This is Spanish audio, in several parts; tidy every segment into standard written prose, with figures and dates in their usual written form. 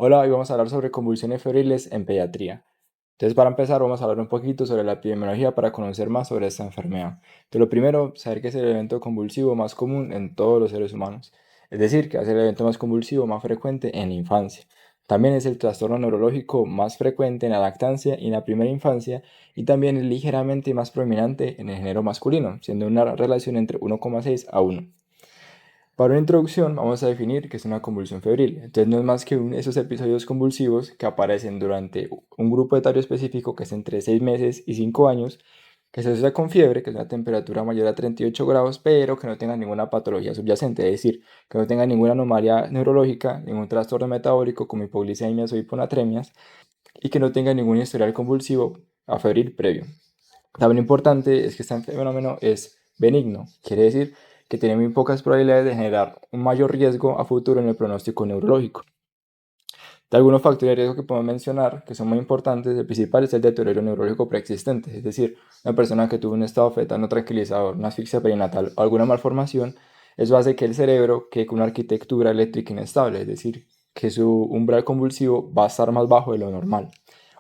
Hola, hoy vamos a hablar sobre convulsiones febriles en pediatría. Entonces, para empezar, vamos a hablar un poquito sobre la epidemiología para conocer más sobre esta enfermedad. Lo primero, saber que es el evento convulsivo más común en todos los seres humanos. Es decir, que es el evento más convulsivo más frecuente en la infancia. También es el trastorno neurológico más frecuente en la lactancia y en la primera infancia, y también es ligeramente más prominente en el género masculino, siendo una relación entre 1,6 a 1. Para una introducción vamos a definir qué es una convulsión febril. Entonces no es más que esos episodios convulsivos que aparecen durante un grupo etario específico que es entre 6 meses y 5 años, que se asocia con fiebre, que es una temperatura mayor a 38 grados, pero que no tenga ninguna patología subyacente, es decir, que no tenga ninguna anomalía neurológica, ningún trastorno metabólico como hipoglicemias o hiponatremias, y que no tenga ningún historial convulsivo a febril previo. También importante es que este fenómeno es benigno, quiere decir que tiene muy pocas probabilidades de generar un mayor riesgo a futuro en el pronóstico neurológico. De algunos factores de riesgo que podemos mencionar, que son muy importantes, el principal es el deterioro neurológico preexistente, es decir, una persona que tuvo un estado fetal no tranquilizador, una asfixia perinatal o alguna malformación, eso hace que el cerebro quede con una arquitectura eléctrica inestable, es decir, que su umbral convulsivo va a estar más bajo de lo normal.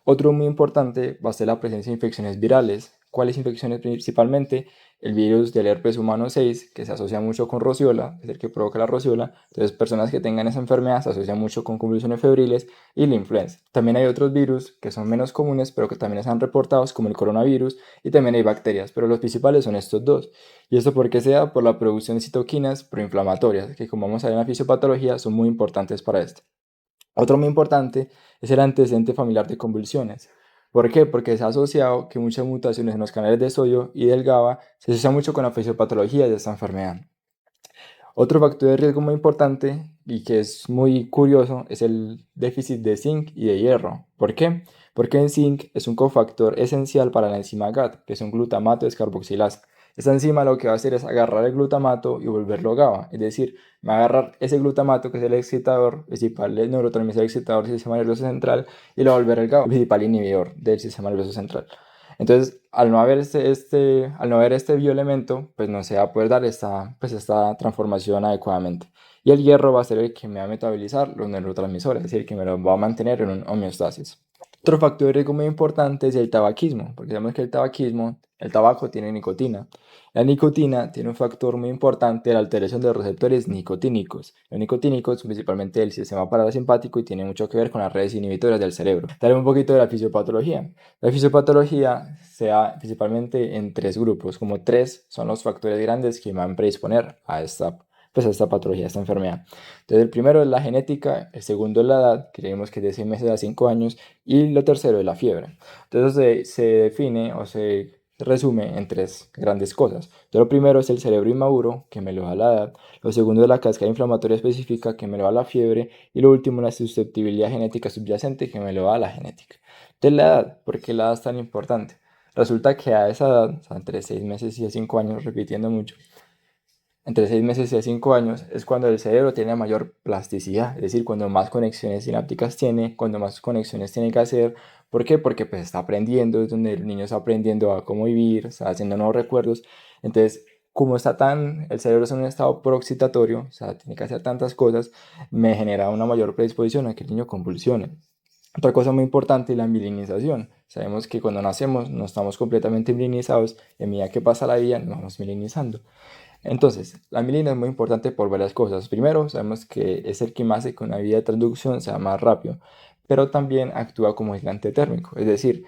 Otro muy importante va a ser la presencia de infecciones virales. ¿Cuáles infecciones? Principalmente el virus del herpes humano 6, que se asocia mucho con rociola, es el que provoca la rociola. Entonces, personas que tengan esa enfermedad se asocian mucho con convulsiones febriles y la influenza. También hay otros virus que son menos comunes, pero que también están reportados, como el coronavirus, y también hay bacterias, pero los principales son estos dos. ¿Y esto por qué se da? Por la producción de citoquinas proinflamatorias, que como vamos a ver en la fisiopatología, son muy importantes para esto. Otro muy importante es el antecedente familiar de convulsiones. ¿Por qué? Porque se ha asociado que muchas mutaciones en los canales de sodio y del GABA se asocian mucho con la fisiopatología de esta enfermedad. Otro factor de riesgo muy importante y que es muy curioso es el déficit de zinc y de hierro. ¿Por qué? Porque el zinc es un cofactor esencial para la enzima GAD, que es un glutamato descarboxilasa. Esta enzima lo que va a hacer es agarrar el glutamato y volverlo GABA, es decir, va a agarrar ese glutamato que es el excitador principal, el neurotransmisor excitador del sistema nervioso central, y lo va a volver el GABA, el principal inhibidor del sistema nervioso central. Entonces, al no haber este bioelemento, pues no se va a poder dar esta transformación adecuadamente. Y el hierro va a ser el que me va a metabolizar los neurotransmisores, es decir, que me lo va a mantener en un homeostasis. Otro factor de riesgo muy importante es el tabaquismo, porque sabemos que el tabaco tiene nicotina. La nicotina tiene un factor muy importante de la alteración de los receptores nicotínicos. Los nicotínicos, principalmente del sistema parasimpático, y tiene mucho que ver con las redes inhibitoras del cerebro. Daré un poquito de la fisiopatología. La fisiopatología se da principalmente en tres grupos, como tres son los factores grandes que van a predisponer a esta patología, a esta enfermedad. Entonces, el primero es la genética, el segundo es la edad, creemos que es de 6 meses a 5 años, y lo tercero es la fiebre. Entonces, se define o se resume en tres grandes cosas. Entonces, lo primero es el cerebro inmaduro, que me lo da la edad, lo segundo es la cascada inflamatoria específica, que me lo da la fiebre, y lo último, la susceptibilidad genética subyacente, que me lo da la genética. De la edad, ¿por qué la edad es tan importante? Resulta que a esa edad, o sea, entre 6 meses y 5 años, repitiendo mucho, entre 6 meses y 5 años es cuando el cerebro tiene mayor plasticidad, es decir, cuando más conexiones sinápticas tiene, cuando más conexiones tiene que hacer. ¿Por qué? Porque pues está aprendiendo, es donde el niño está aprendiendo a cómo vivir, está haciendo nuevos recuerdos. Entonces, como el cerebro está en un estado proexcitatorio, o sea, tiene que hacer tantas cosas, me genera una mayor predisposición a que el niño convulsione. Otra cosa muy importante es la milinización. Sabemos que cuando nacemos no estamos completamente milinizados y a medida que pasa la vida nos vamos milinizando. Entonces, la mielina es muy importante por varias cosas. Primero, sabemos que es el que más hace que una vía de transducción sea más rápido, pero también actúa como aislante térmico, es decir,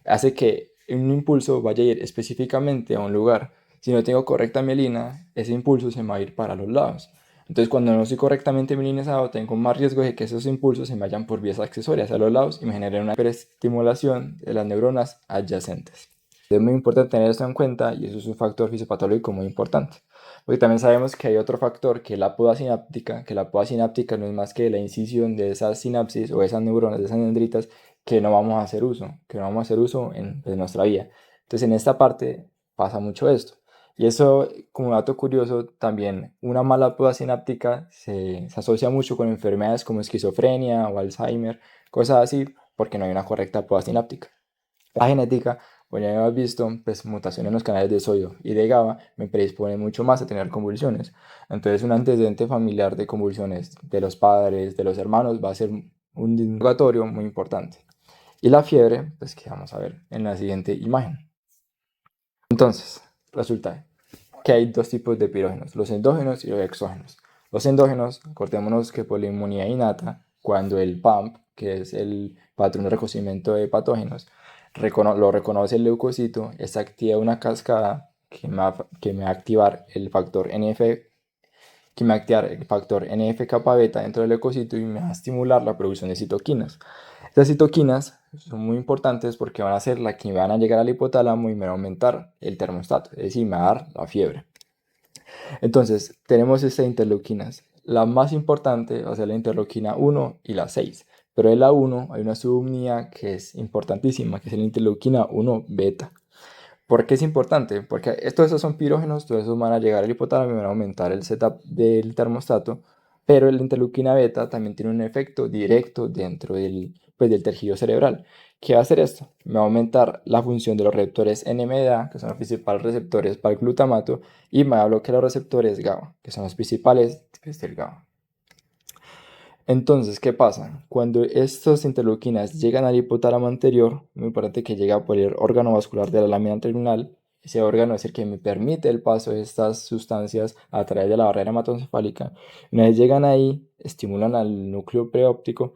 hace que un impulso vaya a ir específicamente a un lugar. Si no tengo correcta mielina, ese impulso se me va a ir para los lados. Entonces, cuando no estoy correctamente mielinizado, tengo más riesgo de que esos impulsos se me vayan por vías accesorias a los lados y me generen una hiperestimulación de las neuronas adyacentes. Es muy importante tener esto en cuenta y eso es un factor fisiopatológico muy importante. Porque también sabemos que hay otro factor que es la poda sináptica, que la poda sináptica no es más que la incisión de esas sinapsis o esas neuronas, de esas dendritas que no vamos a hacer uso, que no vamos a hacer uso en nuestra vida. Entonces en esta parte pasa mucho esto. Y eso, como dato curioso, también una mala poda sináptica se asocia mucho con enfermedades como esquizofrenia o Alzheimer, cosas así, porque no hay una correcta poda sináptica. La genética, bueno, ya hemos visto, pues mutaciones en los canales de sodio y de GABA me predispone mucho más a tener convulsiones. Entonces, un antecedente familiar de convulsiones de los padres, de los hermanos, va a ser un interrogatorio muy importante. Y la fiebre, pues que vamos a ver en la siguiente imagen. Entonces, resulta que hay dos tipos de pirógenos, los endógenos y los exógenos. Los endógenos, acordémonos que por la inmunidad innata, cuando el PAMP, que es el patrón de reconocimiento de patógenos, lo reconoce el leucocito, esta activa una cascada que me va a activar el factor NF, que me va a activar el factor NF kappa beta dentro del leucocito y me va a estimular la producción de citoquinas. Estas citoquinas son muy importantes porque van a ser las que van a llegar al hipotálamo y me van a aumentar el termostato, es decir, me va a dar la fiebre. Entonces, tenemos estas interleuquinas. La más importante va a ser la interleuquina 1 y la 6. Pero en la 1 hay una subunidad que es importantísima, que es la interleuquina 1 beta. ¿Por qué es importante? Porque todos esos son pirógenos, todos esos van a llegar al hipotálamo y van a aumentar el setup del termostato, pero la interleuquina beta también tiene un efecto directo dentro del tejido cerebral. ¿Qué va a hacer esto? Me va a aumentar la función de los receptores NMDA, que son los principales receptores para el glutamato, y me va a bloquear los receptores GABA, que son los principales del GABA. Entonces, ¿qué pasa? Cuando estas interleuquinas llegan al hipotálamo anterior, muy importante que llega por el órgano vascular de la lámina terminal, ese órgano es el que me permite el paso de estas sustancias a través de la barrera hematoencefálica. Una vez llegan ahí, estimulan al núcleo preóptico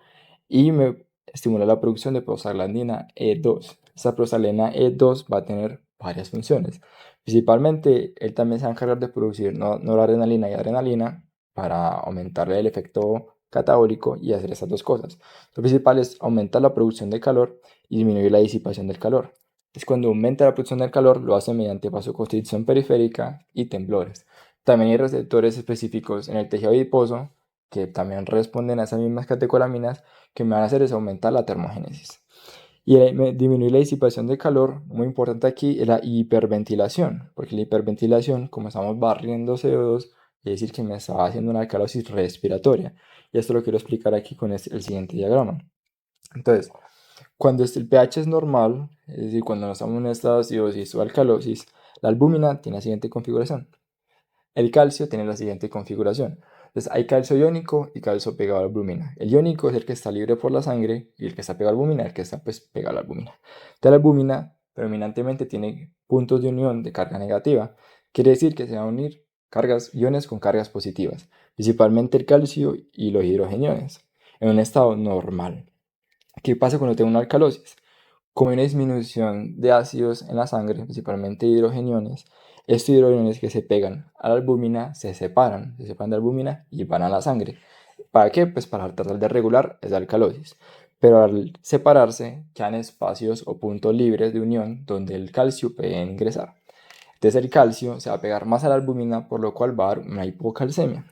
y me estimula la producción de prostaglandina E2. Esta prostaglandina E2 va a tener varias funciones. Principalmente, él también se va a encargar de producir noradrenalina y adrenalina para aumentarle el efecto catabólico y hacer estas dos cosas. Lo principal es aumentar la producción de calor y disminuir la disipación del calor. Es cuando aumenta la producción del calor, lo hace mediante vasoconstricción periférica y temblores. También hay receptores específicos en el tejido adiposo que también responden a esas mismas catecolaminas que me van a hacer es aumentar la termogénesis. Y disminuir la disipación de calor, muy importante aquí, es la hiperventilación, porque la hiperventilación, como estamos barriendo CO2, es decir, que me está haciendo una alcalosis respiratoria. Y esto lo quiero explicar aquí con el siguiente diagrama. Entonces, cuando el pH es normal, es decir, cuando no estamos en estado de acidosis o alcalosis, la albúmina tiene la siguiente configuración. El calcio tiene la siguiente configuración. Entonces hay calcio iónico y calcio pegado a la albúmina. El iónico es el que está libre por la sangre y el que está pegado a la albúmina, el que está pues pegado a la albúmina. Entonces la albúmina predominantemente tiene puntos de unión de carga negativa. Quiere decir que se van a unir iones con cargas positivas, principalmente el calcio y los hidrogeniones, en un estado normal. ¿Qué pasa cuando tengo una alcalosis? Como hay una disminución de ácidos en la sangre, principalmente hidrogeniones, estos hidrogeniones que se pegan a la albúmina se separan de la albúmina y van a la sangre. ¿Para qué? Pues para tratar de regular esa alcalosis. Pero al separarse, quedan espacios o puntos libres de unión donde el calcio puede ingresar. Entonces el calcio se va a pegar más a la albúmina, por lo cual va a dar una hipocalcemia.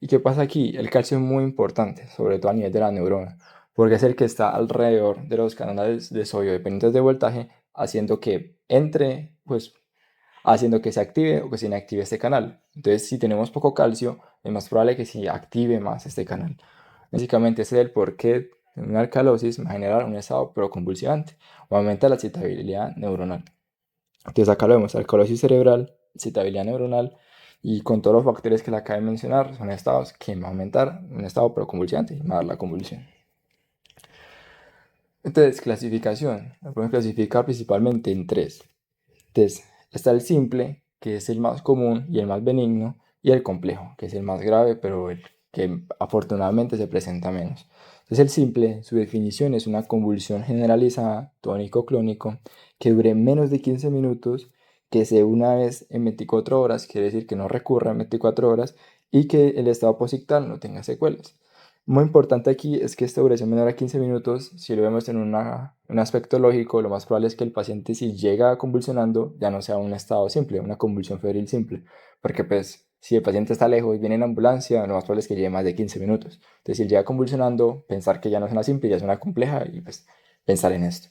¿Y qué pasa aquí? El calcio es muy importante, sobre todo a nivel de la neurona, porque es el que está alrededor de los canales de sodio dependientes de voltaje, haciendo que entre, pues, haciendo que se active o que se inactive este canal. Entonces, si tenemos poco calcio, es más probable que se active más este canal. Básicamente, ese es el porqué de una alcalosis va a generar un estado proconvulsivante o aumenta la excitabilidad neuronal. Entonces acá lo vemos, alcalosis cerebral, excitabilidad neuronal y con todos los factores que le acabo de mencionar son estados que van a aumentar un estado proconvulsivante y van a dar la convulsión. Entonces, clasificación. Lo podemos clasificar principalmente en tres. Entonces, está el simple, que es el más común y el más benigno, y el complejo, que es el más grave, pero el que afortunadamente se presenta menos. Entonces, el simple, su definición es una convulsión generalizada, tónico-clónico, que dure menos de 15 minutos, que se dé una vez en 24 horas, quiere decir que no recurra en 24 horas, y que el estado posictal no tenga secuelas. Muy importante aquí es que esta duración menor a 15 minutos, si lo vemos en un aspecto lógico, lo más probable es que el paciente si llega convulsionando ya no sea un estado simple, una convulsión febril simple, porque pues si el paciente está lejos y viene en ambulancia, lo más probable es que lleve más de 15 minutos. Entonces si él llega convulsionando, pensar que ya no es una simple, ya es una compleja y pues pensar en esto.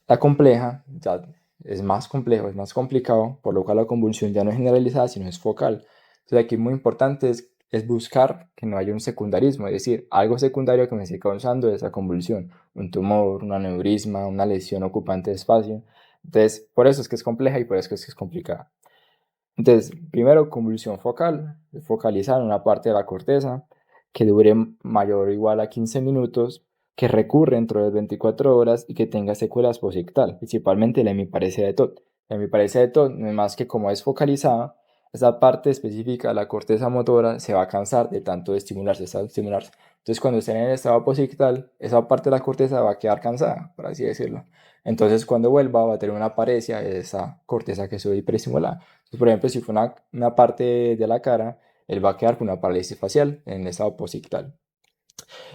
La compleja ya es más complejo, es más complicado, por lo cual la convulsión ya no es generalizada, sino es focal. Entonces aquí muy importante es buscar que no haya un secundarismo, es decir, algo secundario que me esté causando esa convulsión, un tumor, un aneurisma, una lesión ocupante de espacio. Entonces, por eso es que es compleja y por eso es que es complicada. Entonces, primero, convulsión focal, focalizada en una parte de la corteza. que dure mayor o igual a 15 minutos, que recurre dentro de 24 horas y que tenga secuelas posictal, principalmente la hemiparesia de Todd. La hemiparesia de Todd no es más que como es focalizada, esa parte específica de la corteza motora se va a cansar de tanto estimularse, estimularse. Entonces, cuando estén en el estado posictal, esa parte de la corteza va a quedar cansada, por así decirlo. Entonces, cuando vuelva, va a tener una paresia de esa corteza que se hiperestimulada. Entonces, por ejemplo, si fue una parte de la cara, él va a quedar con una parálisis facial en el estado posictal.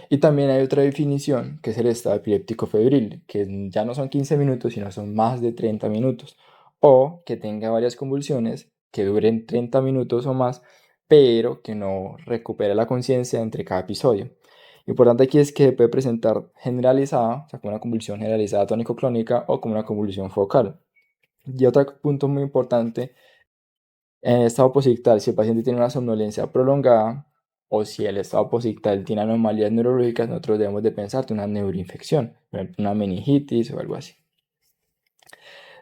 Y también hay otra definición, que es el estado epiléptico febril, que ya no son 15 minutos, sino son más de 30 minutos. O que tenga varias convulsiones que duren 30 minutos o más, pero que no recupere la conciencia entre cada episodio. Lo importante aquí es que puede presentar generalizada, o sea, como una convulsión generalizada tónico-clónica o como una convulsión focal. Y otro punto muy importante, en el estado posictal, si el paciente tiene una somnolencia prolongada o si el estado posictal tiene anomalías neurológicas, nosotros debemos de pensar en una neuroinfección, por ejemplo, una meningitis o algo así.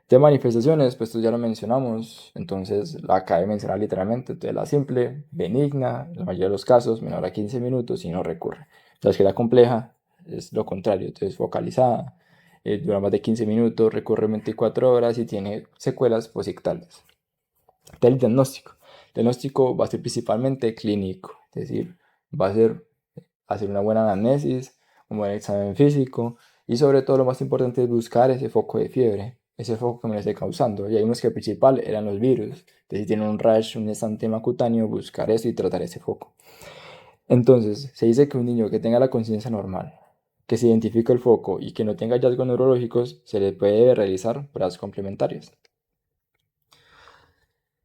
De manifestaciones, pues esto ya lo mencionamos, entonces la acabé de mencionar literalmente, entonces la simple, benigna, en la mayoría de los casos, menor a 15 minutos y no recurre. La que la compleja es lo contrario, entonces focalizada, dura más de 15 minutos, recurre 24 horas y tiene secuelas posictales. Del diagnóstico. El diagnóstico va a ser principalmente clínico, es decir, va a ser hacer una buena anamnesis, un buen examen físico y sobre todo lo más importante es buscar ese foco de fiebre, ese foco que me lo esté causando. Y hay unos que el principal eran los virus. Entonces, si tienen un rash, un exantema cutáneo, buscar eso y tratar ese foco. Entonces, se dice que un niño que tenga la conciencia normal, que se identifique el foco y que no tenga hallazgos neurológicos, se le puede realizar pruebas complementarias.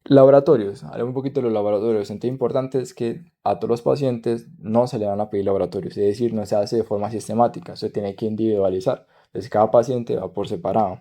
Laboratorios, hablemos un poquito de los laboratorios. Lo importante es que a todos los pacientes no se le van a pedir laboratorios, es decir, no se hace de forma sistemática, se tiene que individualizar. Entonces, cada paciente va por separado.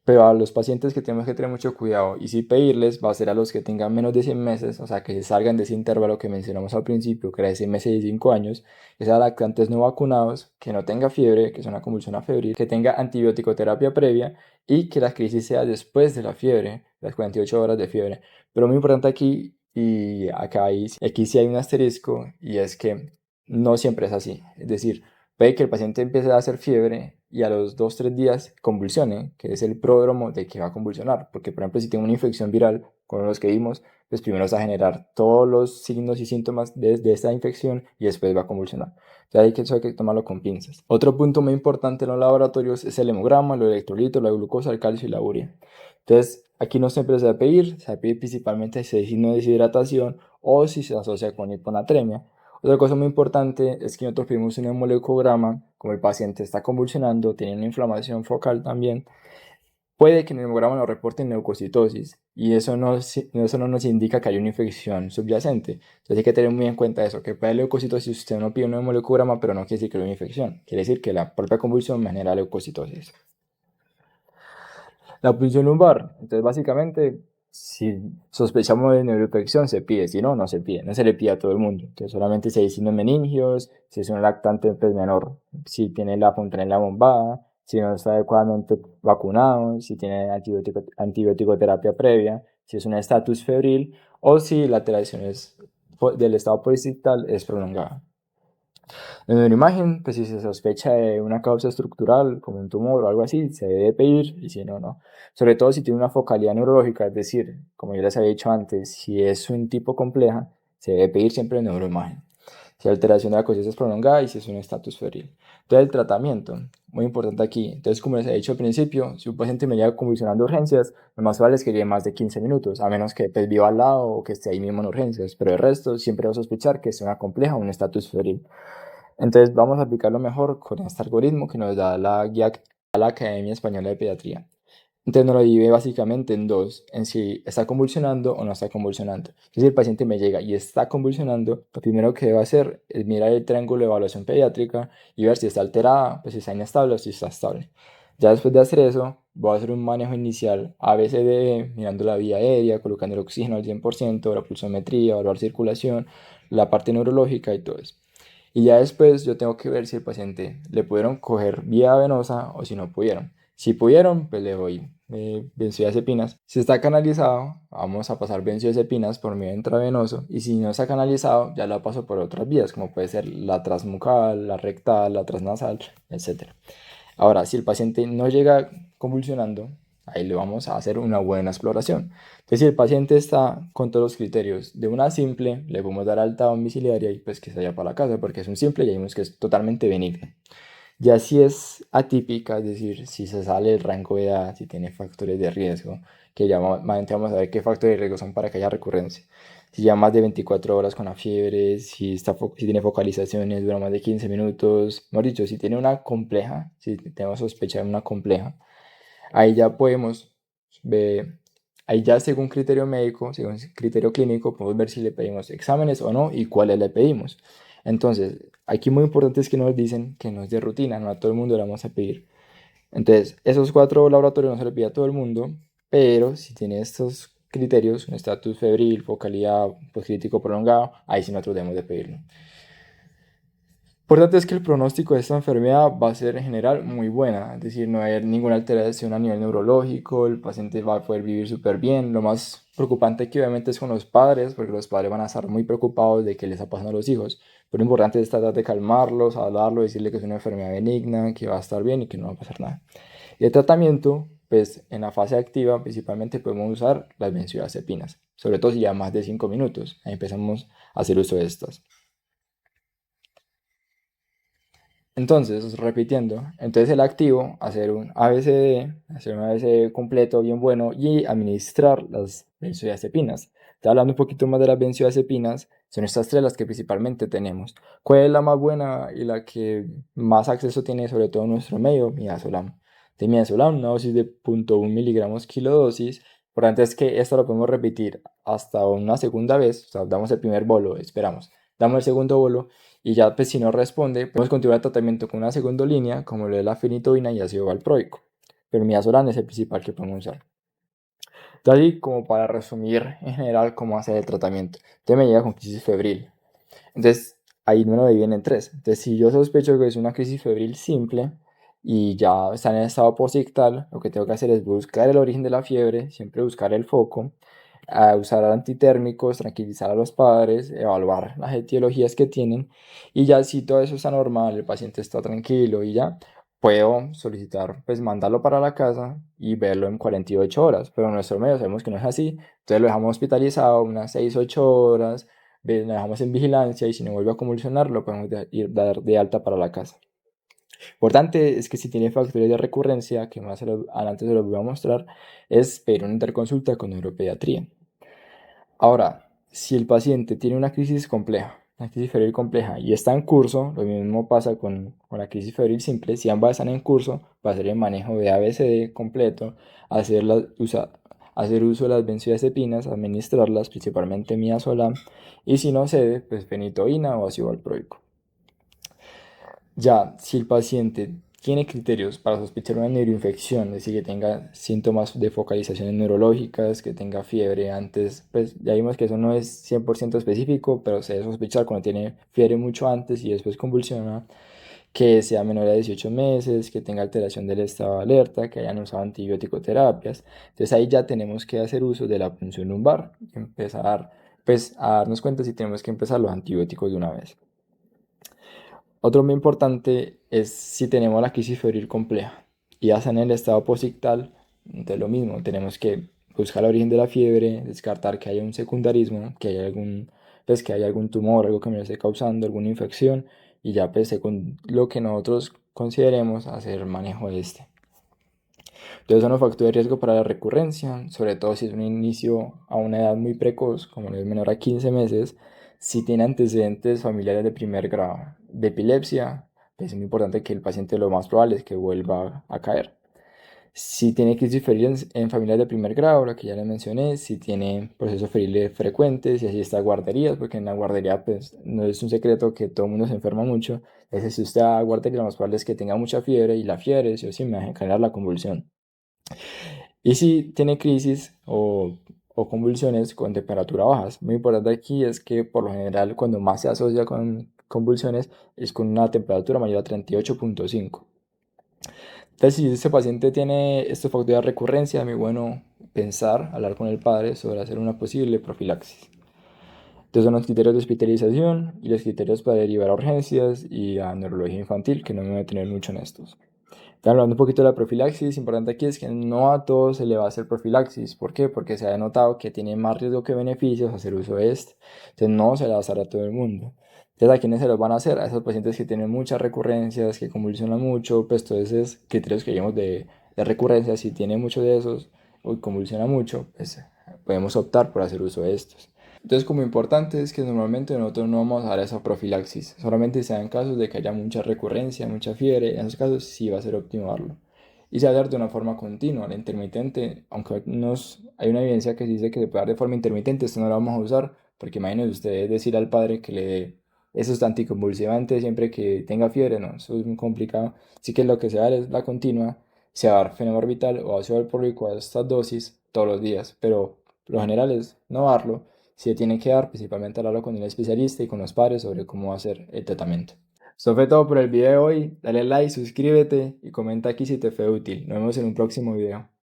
Pero a los pacientes que tenemos que tener mucho cuidado y si pedirles va a ser a los que tengan menos de 100 meses, o sea, que se salgan de ese intervalo que mencionamos al principio, que era de 100 meses y 5 años, que sean lactantes no vacunados, que no tenga fiebre, que es una convulsión febril, que tenga antibiótico terapia previa y que la crisis sea después de la fiebre, las 48 horas de fiebre. Pero muy importante aquí, y aquí sí hay un asterisco, y es que no siempre es así. Es decir, puede que el paciente empiece a hacer fiebre y a los 2-3 días convulsione, que es el pródromo de que va a convulsionar. Porque, por ejemplo, si tiene una infección viral, con los que vimos, pues primero va a generar todos los signos y síntomas de esta infección y después va a convulsionar. Entonces eso hay que tomarlo con pinzas. Otro punto muy importante en los laboratorios es el hemograma, los electrolitos, la glucosa, el calcio y la urea. Entonces, aquí no siempre se va a pedir, se va a pedir principalmente si hay signo de deshidratación o si se asocia con hiponatremia. Otra cosa muy importante es que nosotros pedimos un hemolecograma, como el paciente está convulsionando, tiene una inflamación focal también, puede que en el hemograma nos reporten leucocitosis y eso no nos indica que hay una infección subyacente. Entonces hay que tener muy en cuenta eso, que puede haber leucocitosis si usted no pide un hemolecograma, pero no quiere decir que hay una infección, quiere decir que la propia convulsión me genera leucocitosis. La punción lumbar. Entonces, básicamente, si sospechamos de neuroinfección, se pide. Si no, no se pide. No se le pide a todo el mundo. Entonces, solamente si hay signos meningios, si es un lactante pues, menor, si tiene la fontanela bombada, si no está adecuadamente vacunado, si tiene antibiótico terapia previa, si es un estatus febril o si la alteración del estado policistal es prolongada. En una imagen, pues si se sospecha de una causa estructural, como un tumor o algo así, se debe pedir, y si no, no. Sobre todo si tiene una focalidad neurológica, es decir, como ya les había dicho antes, si es un tipo compleja, se debe pedir siempre neuroimagen. Si la alteración de la conciencia es prolongada y si es un estatus febril. Entonces, el tratamiento, muy importante aquí. Entonces, como les he dicho al principio, si un paciente me llega convulsionando urgencias, lo más probable es que lleve más de 15 minutos, a menos que pues, viva al lado o que esté ahí mismo en urgencias. Pero el resto, siempre va a sospechar que es una compleja o un estatus febril. Entonces vamos a aplicarlo mejor con este algoritmo que nos da la guía de la Academia Española de Pediatría. Entonces nos lo divide básicamente en dos, en si está convulsionando o no está convulsionando. Entonces si el paciente me llega y está convulsionando, lo primero que debo hacer es mirar el triángulo de evaluación pediátrica y ver si está alterada, pues si está inestable o si está estable. Ya después de hacer eso, voy a hacer un manejo inicial ABCDE, mirando la vía aérea, colocando el oxígeno al 100%, la pulsometría, evaluar circulación, la parte neurológica y todo eso. Y ya después yo tengo que ver si el paciente le pudieron coger vía venosa o si no pudieron. Si pudieron, pues le doy benzodiazepinas. Si está canalizado, vamos a pasar benzodiazepinas por medio intravenoso. Y si no está canalizado, ya la paso por otras vías, como puede ser la transmucal, la rectal, la transnasal, etc. Ahora, si el paciente no llega convulsionando, ahí le vamos a hacer una buena exploración. Entonces, si el paciente está con todos los criterios de una simple, le podemos dar alta domiciliaria y pues que se vaya para la casa, porque es un simple y ya vimos que es totalmente benigno. Ya si es atípica, es decir, si se sale del rango de edad, si tiene factores de riesgo, que ya vamos a ver qué factores de riesgo son para que haya recurrencia. Si ya más de 24 horas con la fiebre, si tiene focalizaciones, dura más de 15 minutos, mejor dicho, si tiene una compleja, si tenemos sospecha de una compleja, ahí ya podemos ver, ahí ya según criterio médico, según criterio clínico, podemos ver si le pedimos exámenes o no y cuáles le pedimos. Entonces, aquí muy importante es que nos dicen que no es de rutina, no a todo el mundo le vamos a pedir. Entonces, esos 4 laboratorios no se le pide a todo el mundo, pero si tiene estos criterios, un estatus febril, focalidad, postcrítico prolongado, ahí sí nosotros debemos de pedirlo. Importante es que el pronóstico de esta enfermedad va a ser en general muy buena, es decir, no va a haber ninguna alteración a nivel neurológico, el paciente va a poder vivir súper bien. Lo más preocupante aquí obviamente es con los padres, porque los padres van a estar muy preocupados de qué les está pasando a los hijos, pero lo importante es tratar de calmarlos, hablarlo, decirle que es una enfermedad benigna, que va a estar bien y que no va a pasar nada. Y el tratamiento, pues en la fase activa principalmente podemos usar las benzodiazepinas, sobre todo si ya más de 5 minutos, ahí empezamos a hacer uso de estas. Entonces, repitiendo, entonces el activo, hacer un ABCD, hacer un ABCD completo, bien bueno, y administrar las benzodiazepinas. Ya hablando un poquito más de las benzodiazepinas, son estas tres las que principalmente tenemos. ¿Cuál es la más buena y la que más acceso tiene sobre todo en nuestro medio? Midazolam. De midazolam, una dosis de 0.1 miligramos kilodosis. Por tanto, es que esto lo podemos repetir hasta una segunda vez, o sea, damos el primer bolo, esperamos, damos el segundo bolo y ya pues si no responde, podemos continuar el tratamiento con una segunda línea, como lo es la fenitoína y ácido valproico. Pero midazolam es el principal que podemos usar. Entonces, así como para resumir en general cómo hacer el tratamiento. Entonces me llega con crisis febril. Entonces ahí me lo dividen en tres. Entonces si yo sospecho que es una crisis febril simple y ya está en el estado posictal, lo que tengo que hacer es buscar el origen de la fiebre, siempre buscar el foco, a usar antitérmicos, tranquilizar a los padres, evaluar las etiologías que tienen y ya si todo eso está normal, el paciente está tranquilo y ya puedo solicitar, pues mandarlo para la casa y verlo en 48 horas, pero en nuestro medio sabemos que no es así, entonces lo dejamos hospitalizado unas 6-8 horas, lo dejamos en vigilancia y si no vuelve a convulsionar lo podemos ir dar de alta para la casa. Importante es que si tiene factores de recurrencia, que más adelante se los voy a mostrar, es pedir una interconsulta con neuropediatría. Ahora, si el paciente tiene una crisis compleja, una crisis febril compleja y está en curso, lo mismo pasa con la crisis febril simple, si ambas están en curso, va a ser el manejo de ABCD completo, hacer uso de las benzodiazepinas, administrarlas, principalmente midazolam, y si no cede, pues fenitoína o ácido valproico. Ya, si el paciente tiene criterios para sospechar una neuroinfección, es decir, que tenga síntomas de focalizaciones neurológicas, que tenga fiebre antes, pues ya vimos que eso no es 100% específico, pero se debe sospechar cuando tiene fiebre mucho antes y después convulsiona, que sea menor a 18 meses, que tenga alteración del estado de alerta, que hayan usado antibiótico terapias. Entonces ahí ya tenemos que hacer uso de la punción lumbar y empezar pues a darnos cuenta si tenemos que empezar los antibióticos de una vez. Otro muy importante es si tenemos la crisis febril compleja y ya está en el estado posictal, entonces lo mismo, tenemos que buscar el origen de la fiebre, descartar que haya un secundarismo, que haya algún tumor, algo que me lo esté causando, alguna infección y ya pues según lo que nosotros consideremos hacer manejo de este. Entonces son los factores de riesgo para la recurrencia, sobre todo si es un inicio a una edad muy precoz, como no es menor a 15 meses, si tiene antecedentes familiares de primer grado de epilepsia, pues es muy importante que el paciente lo más probable es que vuelva a caer. Si tiene crisis febril en familias de primer grado, la que ya les mencioné, si tiene procesos feriles frecuentes, y así está guarderías, porque en la guardería pues no es un secreto que todo el mundo se enferma mucho, es si usted va a guardería lo más probable es que tenga mucha fiebre y la fiebre sí o sí me va a generar la convulsión. Y si tiene crisis o convulsiones con temperatura bajas, muy importante aquí es que por lo general cuando más se asocia con convulsiones es con una temperatura mayor a 38.5. Entonces, si este paciente tiene estos factores de recurrencia, es muy bueno pensar, hablar con el padre sobre hacer una posible profilaxis. Entonces son los criterios de hospitalización y los criterios para derivar a urgencias y a neurología infantil, que no me voy a detener mucho en estos. Hablando un poquito de la profilaxis, importante aquí es que no a todos se le va a hacer profilaxis. ¿Por qué? Porque se ha notado que tiene más riesgo que beneficios hacer uso de este. Entonces no se le va a hacer a todo el mundo. Entonces, ¿a quiénes se los van a hacer? A esos pacientes que tienen muchas recurrencias, que convulsionan mucho, pues todos esos criterios que vimos de recurrencias, si tiene mucho de esos o convulsiona mucho, pues podemos optar por hacer uso de estos. Entonces, como importante es que normalmente nosotros no vamos a dar esa profilaxis, solamente se dan casos de que haya mucha recurrencia, mucha fiebre, en esos casos sí va a ser óptimo darlo. Y se va a dar de una forma continua, la intermitente, aunque hay una evidencia que dice que se puede dar de forma intermitente, esto no lo vamos a usar, porque imagínense ustedes decir al padre que le dé esos anticonvulsivantes siempre que tenga fiebre, no, eso es muy complicado. Así que lo que se va a dar es la continua, se va a dar fenobarbital o ácido valproico a estas dosis todos los días, pero lo general es no darlo. Si se tiene que dar, principalmente hablarlo con el especialista y con los padres sobre cómo hacer el tratamiento. Esto fue todo por el video de hoy. Dale like, suscríbete y comenta aquí si te fue útil. Nos vemos en un próximo video.